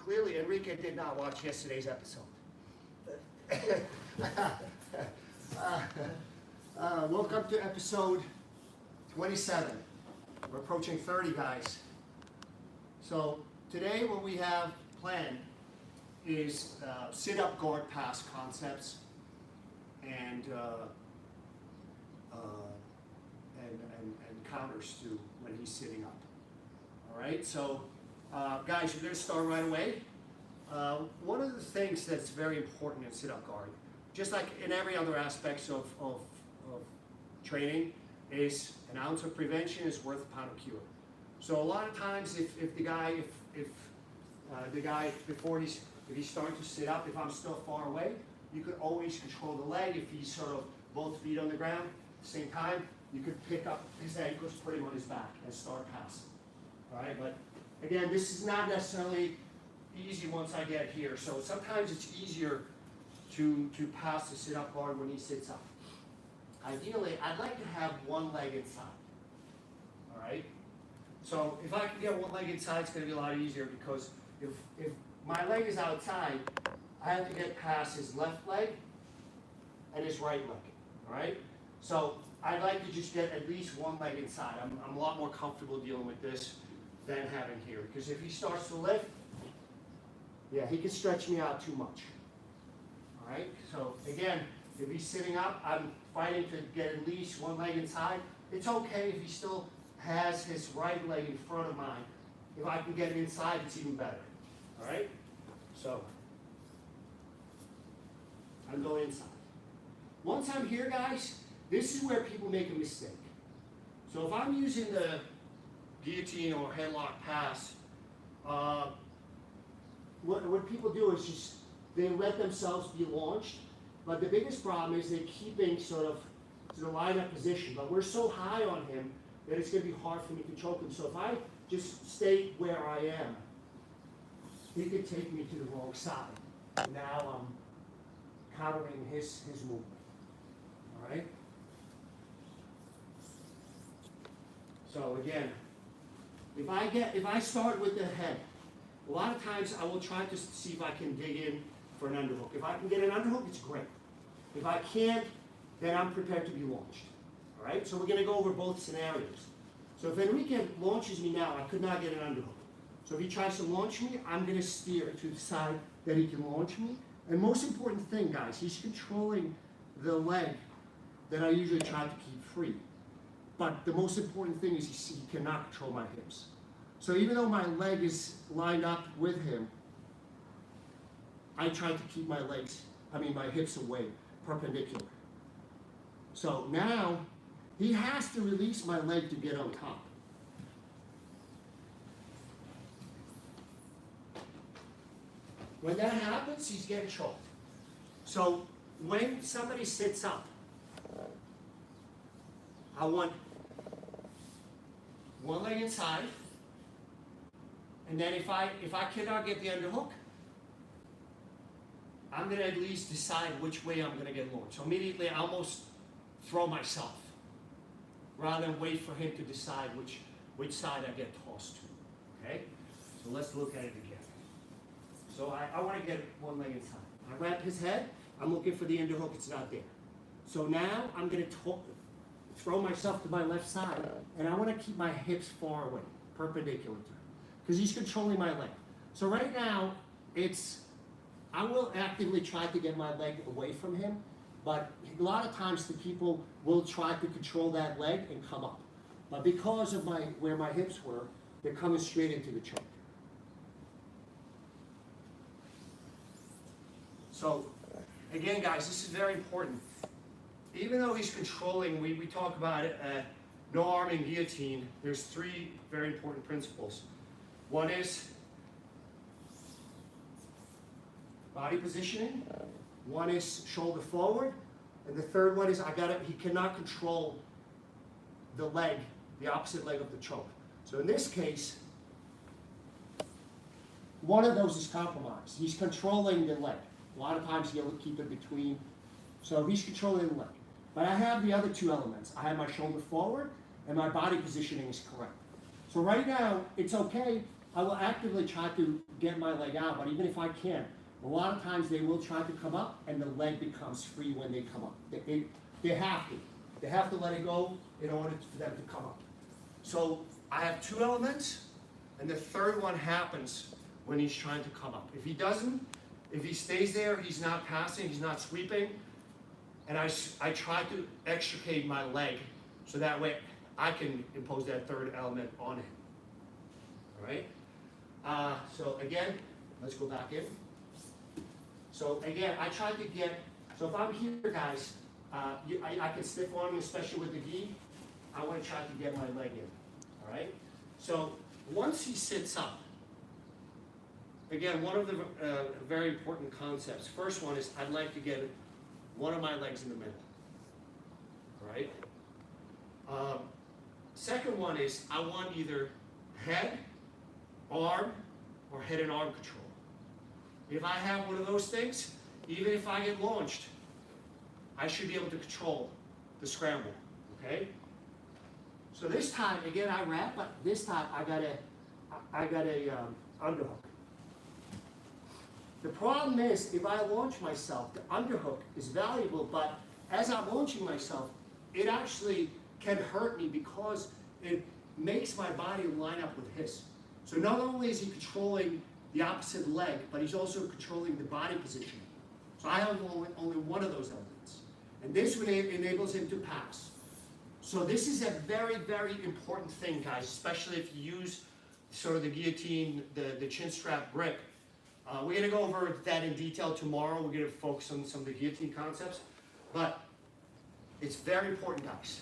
clearly Enrique did not watch yesterday's episode. Welcome to episode 27. We're approaching 30, guys. So today what we have planned is sit-up guard pass concepts and counters to when he's sitting up. All right, so guys, we're going to start right away. One of the things that's very important in sit-up guard, just like in every other aspects of training, is an ounce of prevention is worth a pound of cure. So a lot of times, if the guy before if he's starting to sit up, if I'm still far away, you could always control the leg. If he's sort of both feet on the ground at the same time, you could pick up his ankles, put him on his back, and start passing. All right, but again, this is not necessarily easy once I get here. So sometimes it's easier to pass the sit-up guard when he sits up. Ideally, I'd like to have one leg inside. All right. So if I can get one leg inside, it's going to be a lot easier, because if my leg is outside, I have to get past his left leg and his right leg. All right. So I'd like to just get at least one leg inside. I'm a lot more comfortable dealing with this than having here, because if he starts to lift, yeah, he can stretch me out too much. All right. So again, if he's sitting up, I'm fighting to get at least one leg inside. It's okay if he still has his right leg in front of mine. If I can get it inside, it's even better. All right? So, I'm going inside. Once I'm here, guys, this is where people make a mistake. So if I'm using the guillotine or headlock pass, what people do is just, they let themselves be launched. But the biggest problem is they're keeping sort of to the line-up position. But we're so high on him that it's going to be hard for me to choke him. So if I just stay where I am, he could take me to the wrong side. Now I'm countering his movement. All right? So again, if I start with the head, a lot of times I will try to see if I can dig in for an underhook. If I can get an underhook, it's great. If I can't, then I'm prepared to be launched. All right? So we're going to go over both scenarios. So if Enrique launches me now, I could not get an underhook. So if he tries to launch me, I'm going to steer to the side that he can launch me. And most important thing, guys, he's controlling the leg that I usually try to keep free. But the most important thing is he cannot control my hips. So even though my leg is lined up with him, I try to keep my hips away, perpendicular. So now, he has to release my leg to get on top. When that happens, he's getting choked. So when somebody sits up, I want one leg inside, and then if I cannot get the underhook, I'm going to at least decide which way I'm going to get launched. So immediately I almost throw myself, rather than wait for him to decide which side I get tossed to. Okay? So let's look at it again. So I want to get one leg inside. I grab his head. I'm looking for the underhook. It's not there. So now I'm going to throw myself to my left side, and I want to keep my hips far away, perpendicular to him, because he's controlling my leg. So right now, I will actively try to get my leg away from him, but a lot of times the people will try to control that leg and come up. But because of where my hips were, they're coming straight into the choke. So again, guys, this is very important. Even though he's controlling, we talk about it, no arming guillotine, there's three very important principles. One is body positioning, one is shoulder forward, and the third one is he cannot control the leg, the opposite leg of the choke. So in this case, one of those is compromised. He's controlling the leg. A lot of times he'll keep it between. So he's controlling the leg. But I have the other two elements. I have my shoulder forward, and my body positioning is correct. So right now, it's okay I will actively try to get my leg out, but even if I can't, a lot of times they will try to come up and the leg becomes free when they come up. They have to. They have to let it go in order for them to come up. So I have two elements, and the third one happens when he's trying to come up. If he doesn't, if he stays there, he's not passing, he's not sweeping, and I try to extricate my leg so that way I can impose that third element on him. All right? So again, let's go back in. So again, I try to get, so if I'm here, guys, I can stiff arm, especially with the gi. I want to try to get my leg in. All right? So once he sits up, again, one of the very important concepts. First one is I'd like to get one of my legs in the middle. All right? Second one is I want either head, arm, or head and arm control. If I have one of those things, even if I get launched, I should be able to control the scramble. Okay? So this time, again, I wrap, but this time I got a underhook. The problem is, if I launch myself, the underhook is valuable, but as I'm launching myself, it actually can hurt me because it makes my body line up with his. So not only is he controlling the opposite leg, but he's also controlling the body position. So I have only one of those elements. And this enables him to pass. So this is a very, very important thing, guys, especially if you use sort of the guillotine, the chin strap grip. We're going to go over that in detail tomorrow. We're going to focus on some of the guillotine concepts. But it's very important, guys.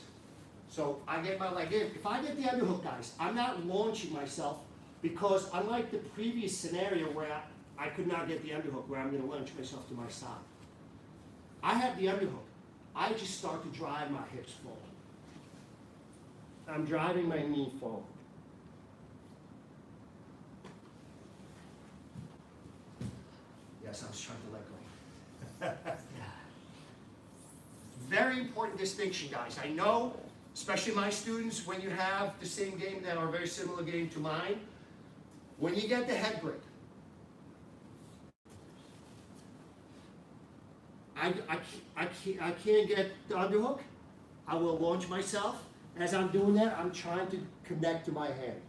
So I get my leg in. If I get the underhook, guys, I'm not launching myself because unlike the previous scenario where I could not get the underhook, where I'm going to launch myself to my side, I have the underhook. I just start to drive my hips forward. I'm driving my knee forward. Yes, I was trying to let go. Very important distinction, guys. I know, especially my students, when you have the same game that are very similar game to mine, when you get the head grip, I can't get the underhook. I will launch myself. As I'm doing that, I'm trying to connect to my hand.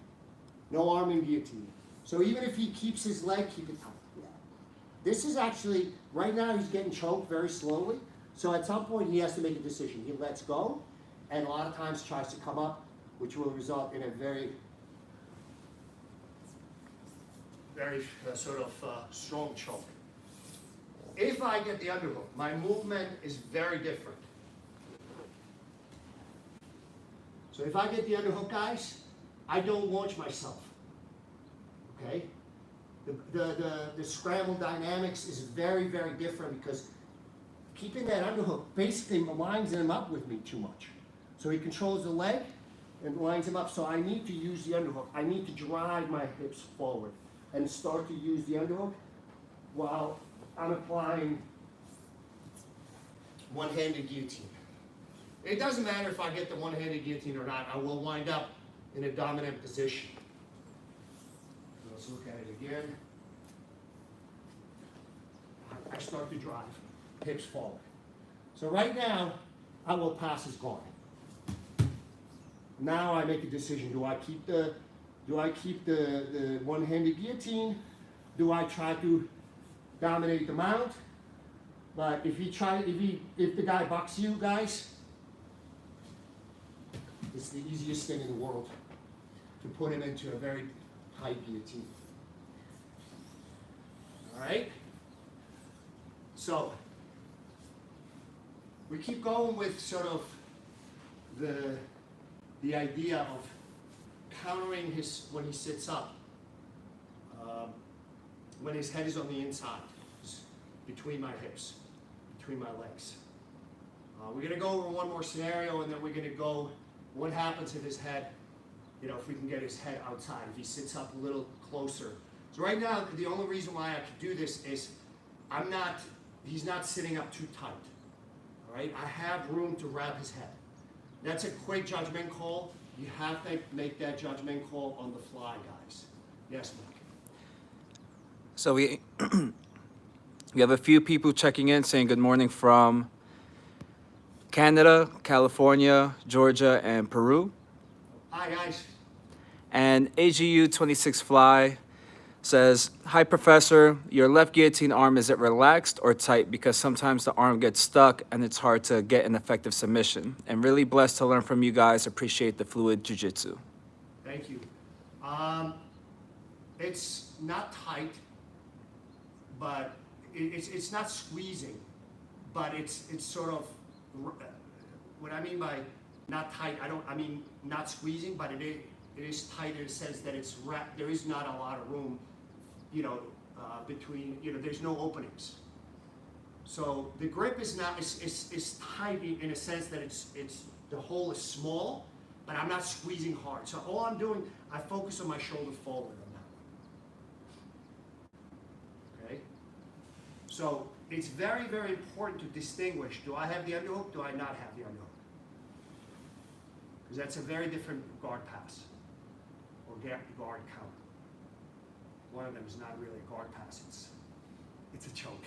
No arm in guillotine. So even if he keeps his leg, keep it tight. This is actually, right now he's getting choked very slowly. So at some point he has to make a decision. He lets go, and a lot of times tries to come up, which will result in a very strong choke. If I get the underhook, my movement is very different. So if I get the underhook, guys, I don't launch myself. Okay? The scramble dynamics is very, very different because keeping that underhook basically lines him up with me too much. So he controls the leg and lines him up. So I need to use the underhook. I need to drive my hips forward and start to use the underhook while I'm applying one-handed guillotine. It doesn't matter if I get the one-handed guillotine or not. I will wind up in a dominant position. Let's look at it again. I start to drive, hips forward. So right now, I will pass his guard. Now I make a decision. Do I keep the one-handed guillotine? Do I try to dominate the mount? But if the guy bucks you, guys, it's the easiest thing in the world to put him into a very tight guillotine. All right? So, we keep going with sort of the idea of countering when he sits up, when his head is on the inside, between my hips, between my legs. We're going to go over one more scenario, and then we're going to go what happens if his head, if we can get his head outside, if he sits up a little closer. So right now, the only reason why I can do this is he's not sitting up too tight. All right, I have room to wrap his head. That's a quick judgment call. You have to make that judgment call on the fly, guys. Yes, Mike. So we we have a few people checking in saying good morning from Canada, California, Georgia, and Peru. Hi, guys. And AGU 26 Fly says, hi, Professor. Your left guillotine arm, is it relaxed or tight? Because sometimes the arm gets stuck and it's hard to get an effective submission. And really blessed to learn from you guys. Appreciate the Fluid Jiu-Jitsu. Thank you. It's not tight, but it's not squeezing, but it's sort of, what I mean by not tight, I mean not squeezing, but it is tight in the sense that it's there is not a lot of room, you know, between, you know, there's no openings. So the grip is not, is tight in a sense that it's the hole is small, but I'm not squeezing hard. So all I'm doing, I focus on my shoulder forward on that one. Okay? So it's very, very important to distinguish, do I have the underhook, do I not have the underhook? Because that's a very different guard pass or guard counter. One of them is not really a guard pass, it's a choke.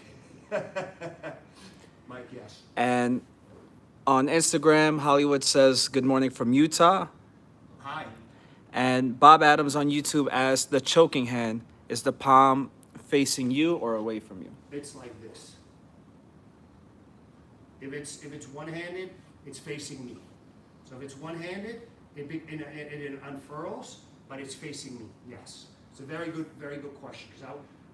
Mike, yes. And on Instagram, Hollywood says, good morning from Utah. Hi. And Bob Adams on YouTube asked, the choking hand, is the palm facing you or away from you? It's like this. If it's one-handed, it's facing me. So if it's one-handed, it unfurls, but it's facing me. Yes, it's a very good question.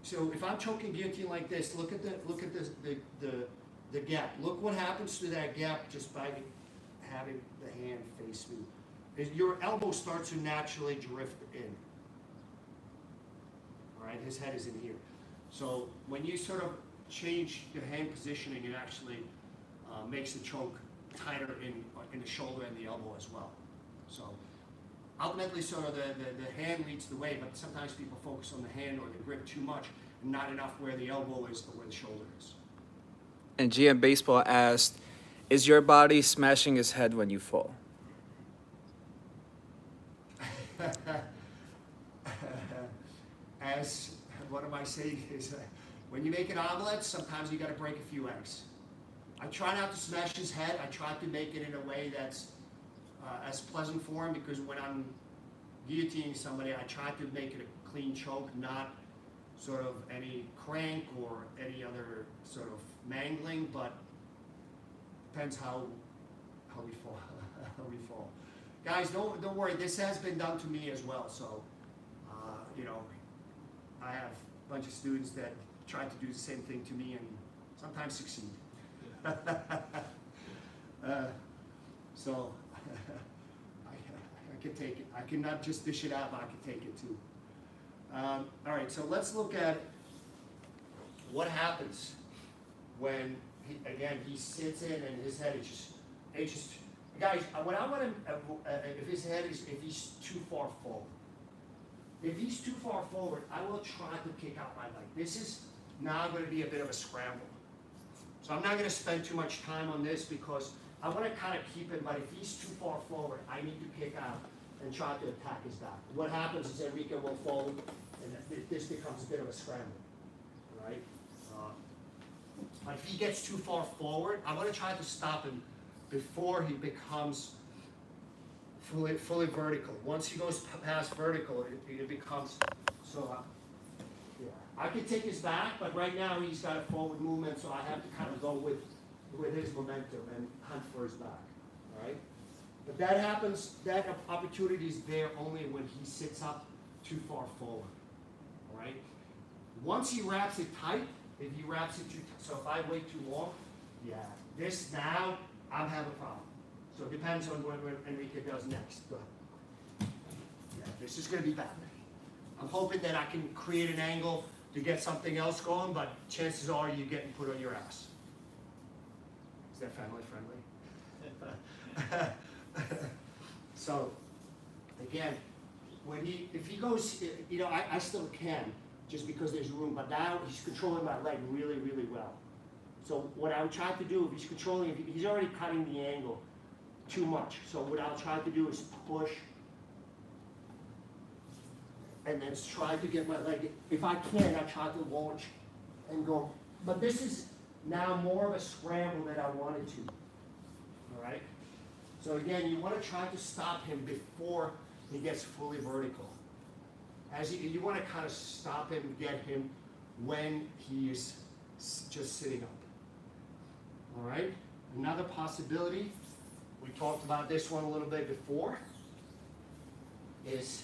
So if I'm choking guillotine like this, look at the gap. Look what happens to that gap just by having the hand face me. Your elbow starts to naturally drift in. All right, his head is in here. So when you sort of change your hand positioning, it actually makes the choke tighter in the shoulder and the elbow as well. So ultimately, sort of the hand leads the way, but sometimes people focus on the hand or the grip too much, and not enough where the elbow is or where the shoulder is. And GM Baseball asked, is your body smashing his head when you fall? As one of my sayings is, when you make an omelet, sometimes you got to break a few eggs. I try not to smash his head. I try to make it in a way that's as pleasant for him, because when I'm guillotining somebody, I try to make it a clean choke, not sort of any crank or any other sort of mangling, but depends how we fall. How we fall. Guys, don't worry. This has been done to me as well. So, you know, I have a bunch of students that try to do the same thing to me and sometimes succeed. So I can take it. I can not just dish it out, but I can take it too. All right, so let's look at what happens when he sits in and his head is just guys. What I want him, if he's too far forward. If he's too far forward, I will try to kick out my leg. This is now going to be a bit of a scramble. So I'm not going to spend too much time on this because I want to kind of keep it, but if he's too far forward, I need to kick out and try to attack his back. What happens is Enrique will fold, and this becomes a bit of a scramble, right? But if he gets too far forward, I want to try to stop him before he becomes fully vertical. Once he goes past vertical, it becomes so. Yeah. I can take his back, but right now he's got a forward movement, so I have to kind of go with his momentum and hunt for his back. All right. But that happens. That opportunity is there only when he sits up too far forward. All right. Once he wraps it tight, if he wraps it too tight, so if I wait too long, yeah, this now I'm having a problem. So it depends on what Enrique does next. But yeah, this is going to be bad. I'm hoping that I can create an angle to get something else going, but chances are you're getting put on your ass. Is that family friendly? So again, if he goes, you know, I still can just because there's room, but now he's controlling my leg really, really well. So what I would try to do, if he's controlling, if he's already cutting the angle too much. So what I'll try to do is push and then try to get my leg. If I can, I try to launch and go. But this is now more of a scramble than I wanted to. All right? So again, you want to try to stop him before he gets fully vertical. As you want to kind of stop him, get him when he is just sitting up. All right? Another possibility, we talked about this one a little bit before, is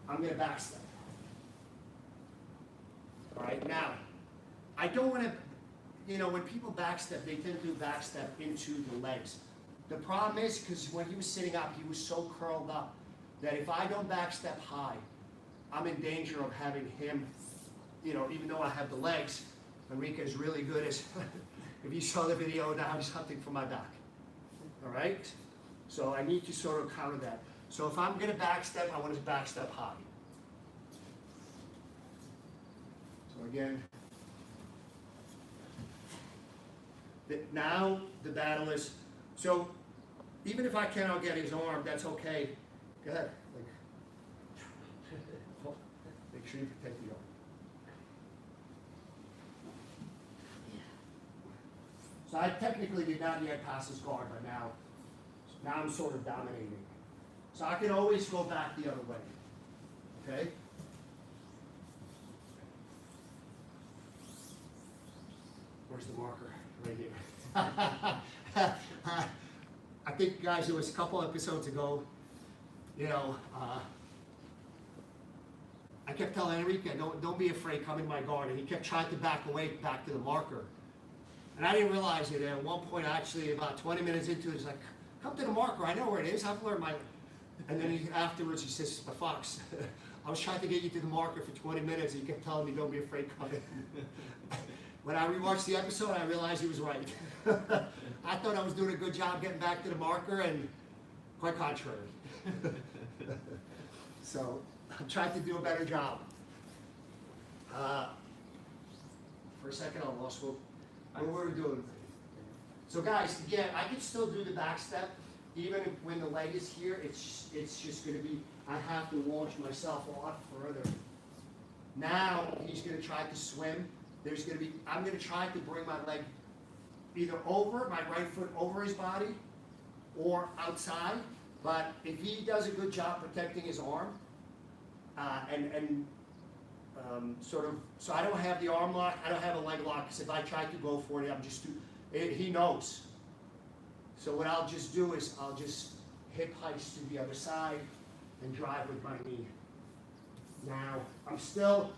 I'm going to backstep. All right? Now, I don't want to, you know, when people backstep, they tend to backstep into the legs. The problem is, because when he was sitting up, he was so curled up that if I don't backstep high, I'm in danger of having him, you know, even though I have the legs, Enrique is really good as, if you saw the video, now he's hunting for my back. All right? So I need to sort of counter that. So if I'm going to backstep, I want to backstep high. So again, now the battle is, so even if I cannot get his arm, that's okay. Go ahead. Make sure you protect the arm. So I technically did not yet pass his guard, but now I'm sort of dominating. So I can always go back the other way. Okay? Where's the marker? Right here. I think, guys, it was a couple episodes ago, you know, I kept telling Enrique, don't be afraid, come in my guard. And he kept trying to back away, back to the marker. And I didn't realize it. And at one point, actually, about 20 minutes into it, he's like, come to the marker. I know where it is. I've learned my... And then afterwards, he says, the Fox, I was trying to get you to the marker for 20 minutes, and he kept telling me, don't be afraid, come in. When I rewatched the episode, I realized he was right. I thought I was doing a good job getting back to the marker, and quite contrary. So I'm trying to do a better job. For a second, I lost what were we doing? So guys, again, I can still do the back step, even when the leg is here. It's just going to be, I have to launch myself a lot further. Now he's going to try to swim. There's going to be, I'm going to try to bring my leg either over, my right foot over his body, or outside. But if he does a good job protecting his arm, sort of, so I don't have the arm lock, I don't have a leg lock, because if I try to go for it, I'm just he knows. So what I'll just do is I'll just hip heist to the other side and drive with my knee. Now, I'm still,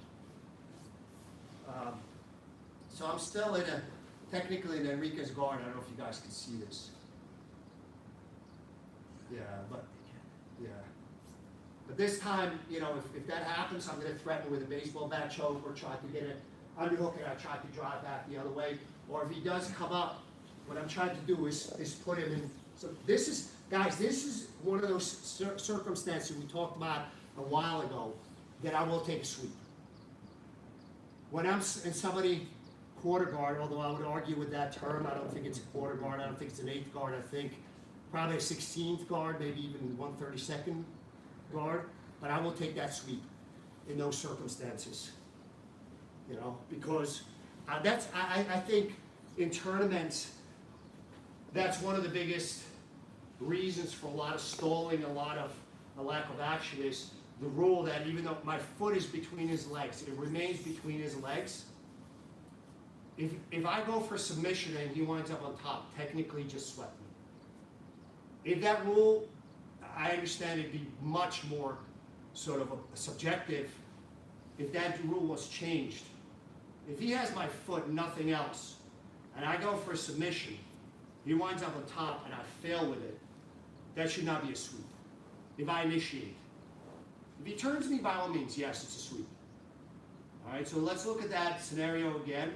technically in Enrique's guard. I don't know if you guys can see this. Yeah, but this time, you know, if that happens, I'm going to threaten with a baseball bat choke or try to get it underhook and I try to drive back the other way. Or if he does come up, what I'm trying to do is put him in. So this is, guys, this is one of those circumstances we talked about a while ago that I will take a sweep. When I'm in somebody quarter guard, although I would argue with that term, I don't think it's a quarter guard, I don't think it's an eighth guard, I think probably a 16th guard, maybe even 132nd guard, but I will take that sweep in those circumstances, you know, because I think in tournaments, that's one of the biggest reasons for a lot of stalling, a lack of action is the rule that even though my foot is between his legs, it remains between his legs. If I go for submission and he winds up on top, technically just swept me. If that rule, I understand it'd be much more sort of a subjective if that rule was changed. If he has my foot, nothing else, and I go for a submission, he winds up on top and I fail with it, that should not be a sweep. If I initiate. If he turns me, by all means, yes, it's a sweep. All right, so let's look at that scenario again.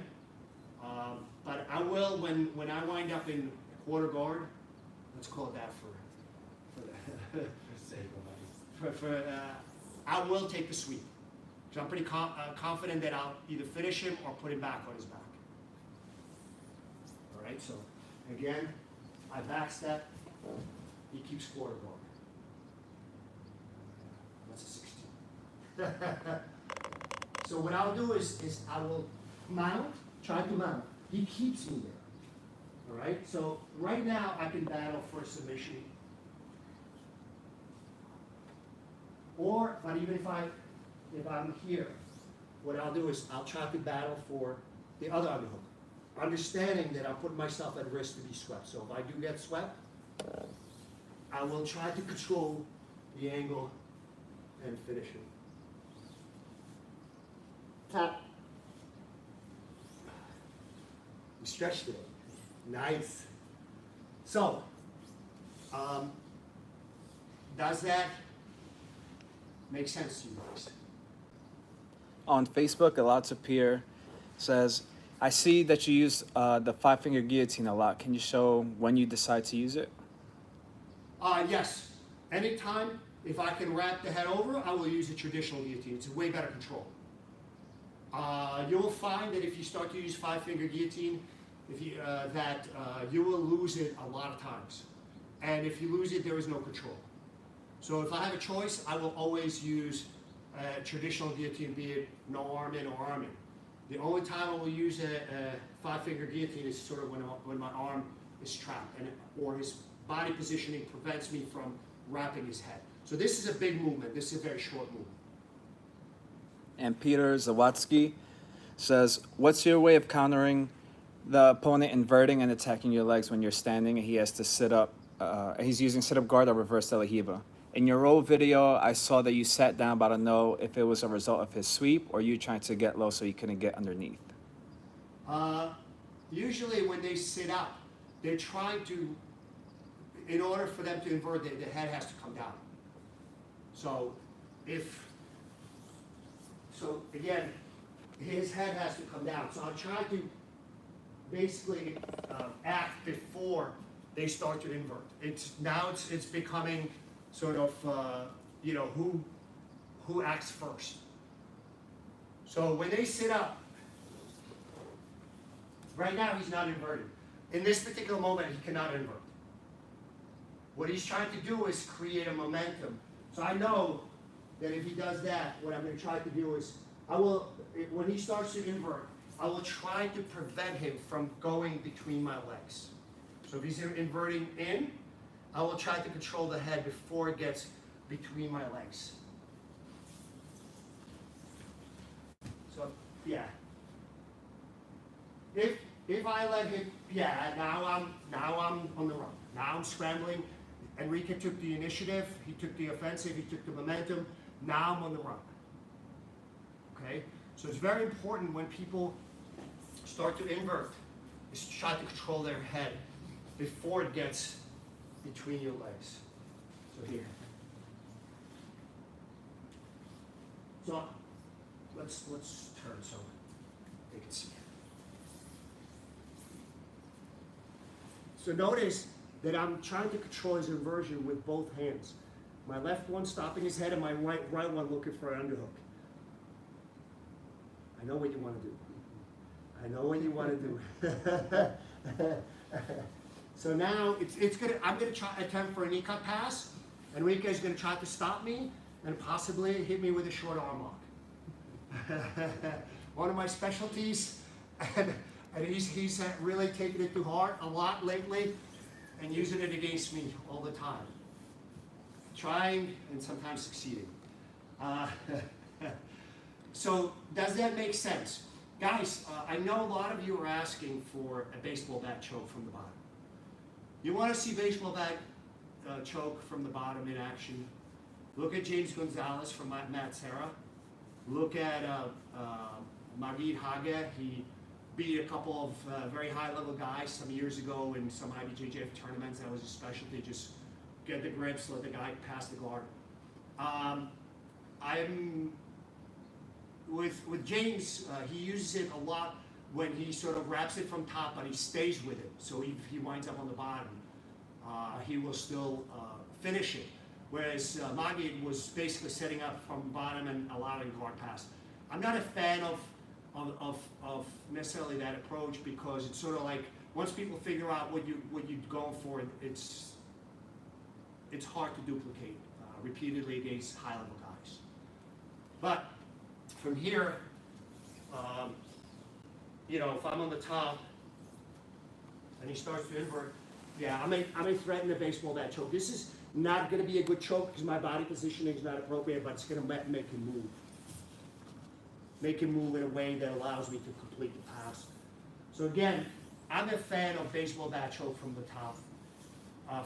But I will, when I wind up in quarter guard, let's call it that I will take the sweep. So I'm pretty confident that I'll either finish him or put him back on his back. All right, so again, I backstep, he keeps quarter guard. That's a 16. So what I'll do is I will mount, try to mount. He keeps me there. All right? So right now I can battle for a submission. But even if I'm here, what I'll do is I'll try to battle for the other underhook, understanding that I'm putting myself at risk to be swept. So if I do get swept, I will try to control the angle and finish it. Tap. We stretched it. Nice. So, does that make sense to you guys? On Facebook, a lot of peer says, I see that you use the 5-finger guillotine a lot. Can you show when you decide to use it? Yes. Anytime, if I can wrap the head over, I will use a traditional guillotine. It's a way better control. You'll find that if you start to use 5-finger guillotine, you will lose it a lot of times. And if you lose it, there is no control. So if I have a choice, I will always use a traditional guillotine, be it no arm in or arm in. The only time I will use a 5-finger guillotine is sort of when my arm is trapped or his body positioning prevents me from wrapping his head. So this is a big movement. This is a very short movement. And Peter Zawatsky says, what's your way of countering the opponent inverting and attacking your legs when you're standing and he has to sit up? He's using sit-up guard or reverse de la Hiva. In your roll video, I saw that you sat down, but I don't know if it was a result of his sweep or you trying to get low so you couldn't get underneath. Usually when they sit up, they're trying to, in order for them to invert, the head has to come down. So again, his head has to come down. So I'm trying to basically act before they start to invert. It's becoming sort of who acts first. So when they sit up, right now he's not inverted. In this particular moment, he cannot invert. What he's trying to do is create a momentum. So I know that if he does that, what I'm going to try to do is, when he starts to invert, I will try to prevent him from going between my legs. So if he's inverting in, I will try to control the head before it gets between my legs. So, yeah. If I let him, now I'm on the run. Now I'm scrambling. Enrique took the initiative, he took the offensive, he took the momentum. Now I'm on the run. Okay? So it's very important when people start to invert, is to try to control their head before it gets between your legs. So here. So let's turn so they can see. So notice that I'm trying to control his inversion with both hands. My left one stopping his head and my right one looking for an underhook. I know what you want to do. I know what you want to do. So now I'm gonna attempt for a knee cut pass. Enrique is gonna try to stop me and possibly hit me with a short arm lock. One of my specialties, and he's really taken it to heart a lot lately and using it against me all the time. Trying and sometimes succeeding. So does that make sense? Guys, I know a lot of you are asking for a baseball bat choke from the bottom. You want to see baseball bat choke from the bottom in action? Look at James Gonzalez from Matt Serra. Look at Magid Hage. He beat a couple of very high-level guys some years ago in some IBJJF tournaments. That was his specialty, just get the grips, let the guy pass the guard. I'm with James, he uses it a lot when he sort of wraps it from top, but he stays with it. So if he winds up on the bottom, he will still finish it. Whereas Magid was basically setting up from the bottom and allowing guard pass. I'm not a fan of necessarily that approach because it's sort of like once people figure out what you're going for, it's hard to duplicate repeatedly against high-level guys. But from here, you know, if I'm on the top and he starts to invert, yeah, I may threaten the baseball bat choke. This is not going to be a good choke because my body positioning is not appropriate, but it's going to make him move. Make him move in a way that allows me to complete the pass. So again, I'm a fan of baseball bat choke from the top.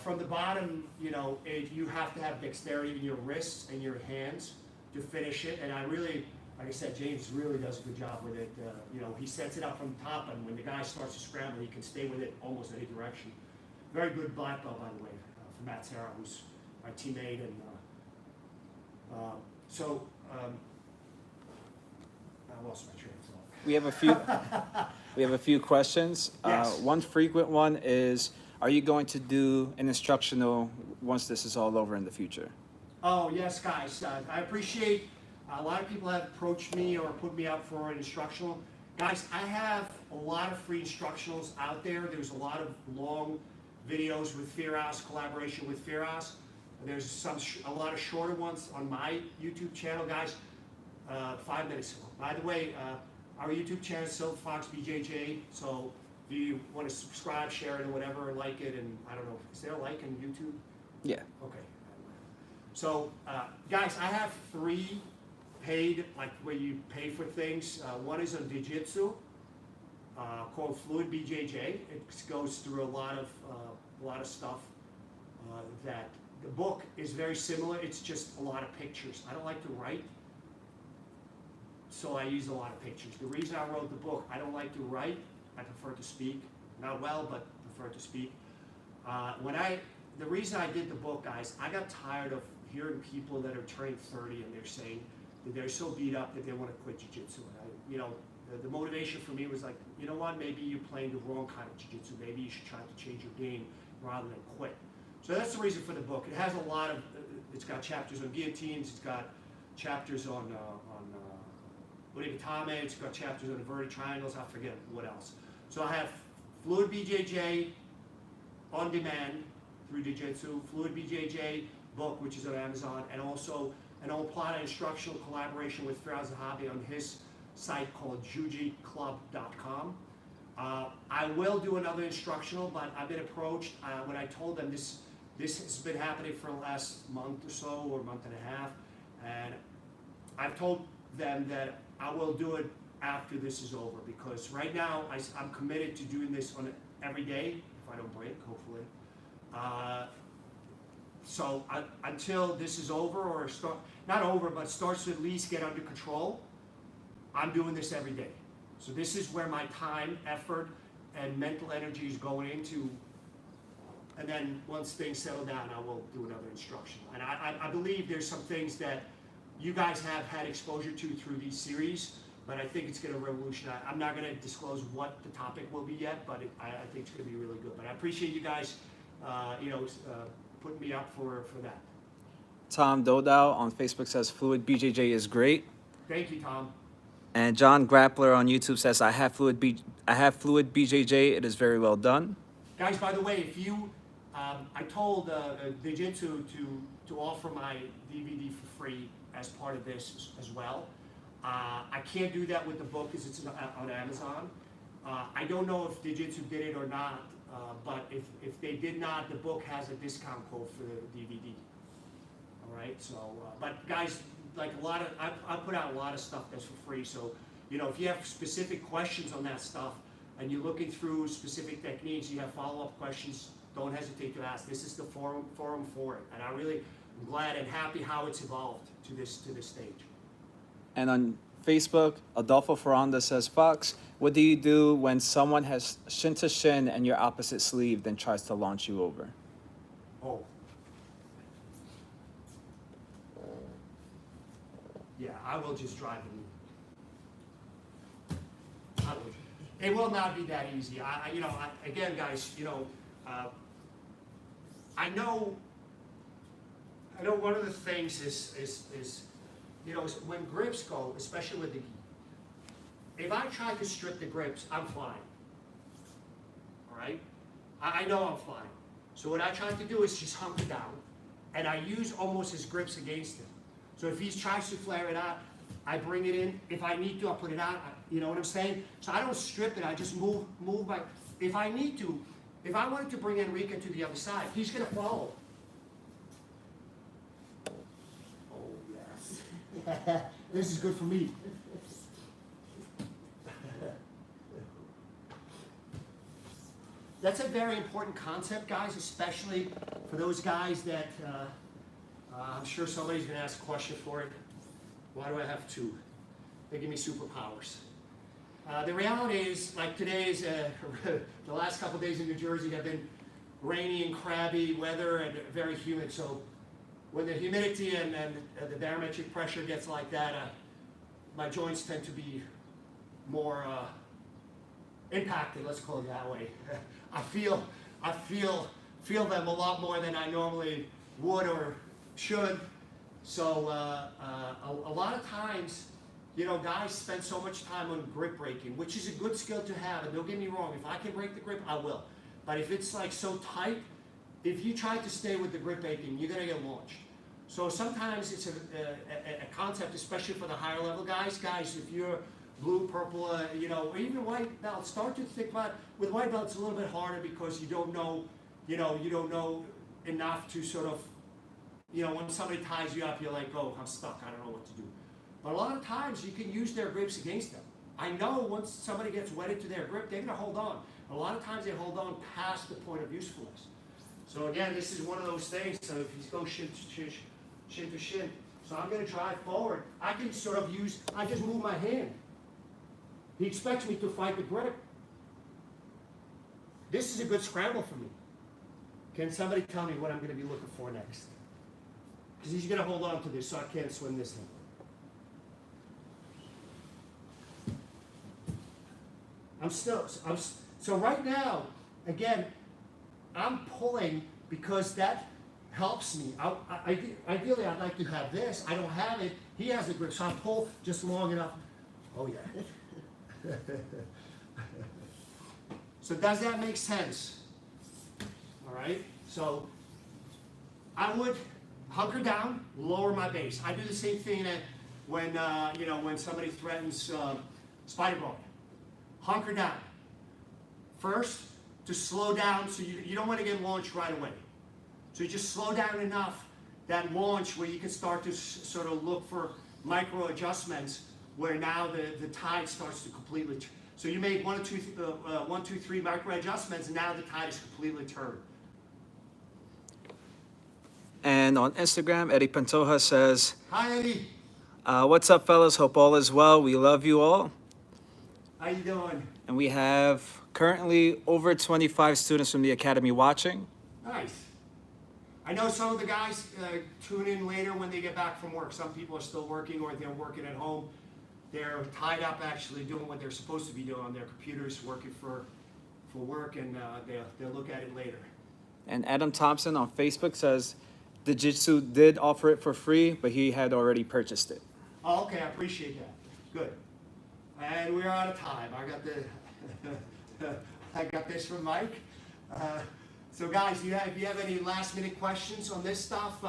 From the bottom, you know, you have to have dexterity in your wrists and your hands to finish it. And I really, like I said, James really does a good job with it. You know, he sets it up from the top, and when the guy starts to scramble, he can stay with it almost any direction. Very good black belt, by the way, from Matt Serra, who's my teammate. And I lost my train of thought. We have a few questions. Yes. One frequent one is, are you going to do an instructional once this is all over in the future? Oh, yes, guys. I appreciate a lot of people have approached me or put me up for an instructional. Guys, I have a lot of free instructionals out there. There's a lot of long videos with Firas, collaboration with Firas. There's a lot of shorter ones on my YouTube channel, guys. 5 minutes ago. By the way, our YouTube channel is Silver Fox BJJ, so if you want to subscribe, share it, or whatever, like it, and I don't know, is there a like on YouTube? Yeah. Okay. So, guys, I have 3 paid, like where you pay for things. One is on Jiu-Jitsu, called Fluid BJJ. It goes through a lot of stuff. That the book is very similar. It's just a lot of pictures. I don't like to write, so I use a lot of pictures. The reason I wrote the book, I don't like to write. I prefer to speak. Not well, but prefer to speak. The reason I did the book, guys, I got tired of hearing people that are turning 30 and they're saying that they're so beat up that they want to quit jiu-jitsu. You know, the motivation for me was like, you know what, maybe you're playing the wrong kind of jiu-jitsu. Maybe you should try to change your game rather than quit. So that's the reason for the book. It has a lot of, it's got chapters on guillotines, it's got chapters on Urigitame, it's got chapters on inverted triangles, I forget what else. So I have Fluid BJJ on demand through Jiu-Jitsu, Fluid BJJ book, which is on Amazon, and also an Oplata instructional collaboration with Firas Zahabi on his site called jujiclub.com. I will do another instructional, but I've been approached. When I told them this has been happening for the last month or so, or month and a half, and I've told them that I will do it after this is over, because right now I'm committed to doing this on every day, if I don't break, hopefully. So until this is over, or not over, but starts to at least get under control, I'm doing this every day. So this is where my time, effort, and mental energy is going into. And then once things settle down, I will do another instructional. And I believe there's some things that you guys have had exposure to through these series, but I think it's going to revolutionize. I'm not going to disclose what the topic will be yet, but I think it's going to be really good. But I appreciate you guys, putting me up for that. Tom Dodau on Facebook says Fluid BJJ is great. Thank you, Tom. And John Grappler on YouTube says, I have Fluid BJJ. It is very well done. Guys, by the way, if you, I told Jiu-Jitsu to offer my DVD for free as part of this as well. I can't do that with the book because it's on Amazon. I don't know if Jiu-Jitsu did it or not, but if they did not, the book has a discount code for the DVD. All right, so, but guys, like I put out a lot of stuff that's for free. So, you know, if you have specific questions on that stuff and you're looking through specific techniques, you have follow-up questions, don't hesitate to ask. This is the forum for it. And I really am glad and happy how it's evolved to this stage. And on Facebook, Adolfo Ferranda says, Fox, what do you do when someone has shin to shin and your opposite sleeve then tries to launch you over? Oh. Yeah, I will just drive him. It will not be that easy. Again, guys, I know one of the things is when grips go, especially with the gi, if I try to strip the grips, I'm flying. All right? I know I'm flying. So what I try to do is just hunker down, and I use almost his grips against him. So if he tries to flare it out, I bring it in. If I need to, I'll put it out. You know what I'm saying? So I don't strip it. I just move my. If I need to, if I wanted to bring Enrique to the other side, he's gonna follow. Oh yes. This is good for me. That's a very important concept, guys, especially for those guys that, I'm sure somebody's going to ask a question for it. Why do I have two? They give me superpowers. The reality is, like today is, the last couple days in New Jersey have been rainy and crabby weather and very humid. So when the humidity and the barometric pressure gets like that, my joints tend to be more impacted, let's call it that way. I feel them a lot more than I normally would or should. So a lot of times, you know, guys spend so much time on grip breaking, which is a good skill to have. And don't get me wrong, if I can break the grip, I will. But if it's like so tight, if you try to stay with the grip breaking, you're gonna get launched. So sometimes it's a concept, especially for the higher level guys. Guys, if you're blue, purple, you know, or even white belt, start to think about, with white belts it's a little bit harder because you don't know, you don't know enough to sort of, you know, when somebody ties you up, you're like, oh, I'm stuck, I don't know what to do. But a lot of times you can use their grips against them. I know once somebody gets wedded to their grip, they're gonna hold on. A lot of times they hold on past the point of usefulness. So again, this is one of those things, so if you go shin to shin, so I'm gonna drive forward, I can sort of use, I just move my hand. He expects me to fight the grip. This is a good scramble for me. Can somebody tell me what I'm going to be looking for next? Because he's going to hold on to this, so I can't swing this thing. So right now, again, I'm pulling because that helps me. Ideally, I'd like to have this. I don't have it. He has the grip, so I pull just long enough. Oh, yeah. So does that make sense? All right, so I would hunker down, lower my base. I do the same thing when you know, when somebody threatens spider ball. Hunker down. First, to slow down, so you don't want to get launched right away. So you just slow down enough that launch where you can start to sort of look for micro adjustments where now the tide starts to completely, so you make 1, 2, 3 micro adjustments, and now the tide is completely turned. And on Instagram, Eddie Pantoja says, Hi, Eddie. what's up, fellas? Hope all is well. We love you all. How you doing? And we have currently over 25 students from the Academy watching. Nice. I know some of the guys tune in later when they get back from work. Some people are still working or they're working at home. They're tied up actually doing what they're supposed to be doing on their computers, working for work, and they'll look at it later. And Adam Thompson on Facebook says, the Jiu-Jitsu did offer it for free, but he had already purchased it. Oh, okay, I appreciate that. Good. And we're out of time. I got this from Mike. So guys, if you have any last minute questions on this stuff,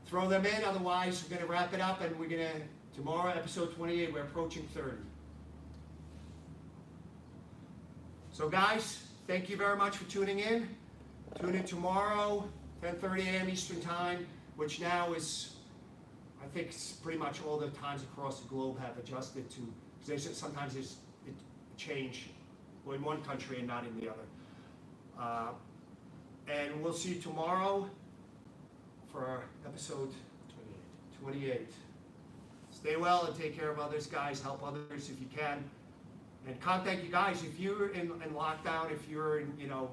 throw them in. Otherwise, we're going to wrap it up, and we're going to, tomorrow, episode 28, we're approaching 30. So guys, thank you very much for tuning in. Tune in tomorrow, 10:30 a.m. Eastern Time, which now is, I think it's pretty much all the times across the globe have adjusted to, because sometimes there's a change in one country and not in the other. And we'll see you tomorrow for our episode 28. Stay well and take care of others, guys. Help others if you can. And contact you guys if you're in lockdown, if you're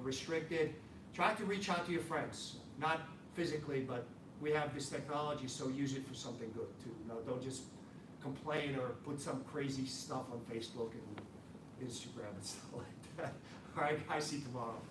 restricted. Try to reach out to your friends, not physically, but we have this technology, so use it for something good too. Don't just complain or put some crazy stuff on Facebook and Instagram and stuff like that. All right, guys, see you tomorrow.